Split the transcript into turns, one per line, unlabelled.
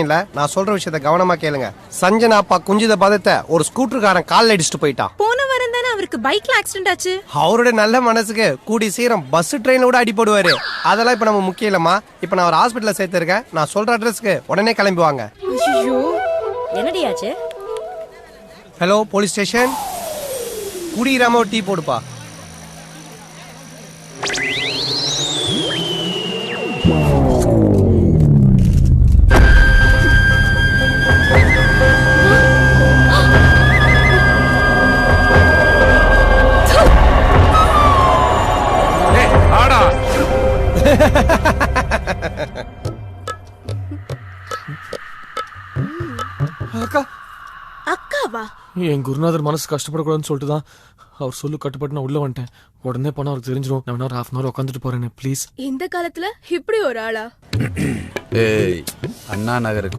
இல்ல நான் சொல்ற விஷயத்த கவனமா கேளுங்க. சஞ்சனா அப்பா குஞ்சித பதத்தை ஒரு ஸ்கூட்டர்காரன் கால்ல அடிச்சுட்டு போயிட்டான்.
போன வாரம் தானே அவருக்கு பைக்ல ஆக்சிடென்ட் ஆச்சு.
அவருடைய நல்ல மனசுக்கு கூடி சீரம் பஸ் ட்ரெயின்ல கூட அடிபடுவாரு. அதெல்லாம் இப்ப நம்ம முக்கியம் இல்லம்மா. இப்ப நான் ஒரு ஹாஸ்பிட்டல்ல சேர்த்திருக்கேன். நான் சொல்ற அட்ரஸ்க்கு உடனே கிளம்பி வாங்க.
ஐயோ
என்னடியாச்சு?
Hello police station. குடிராம ஒரு டீ போடுப்பா.
அக்கா,
அக்காவா?
என் குருநாதர் மனசு கஷ்டப்படக்கூடாதுன்னு சொல்லிட்டு தான் அவர் சொல்லு கட்டுப்பட்டு நான் உள்ள வந்துட்டேன். உடனே போனா அவருக்கு தெரிஞ்சிடும். நான் ஒரு ஹாஃப் அன் அவர் உட்காந்துட்டு போறேன் ப்ளீஸ்.
இந்த காலத்துல இப்படி ஒரு ஆளா?
ஏய், அண்ணா நகருக்கு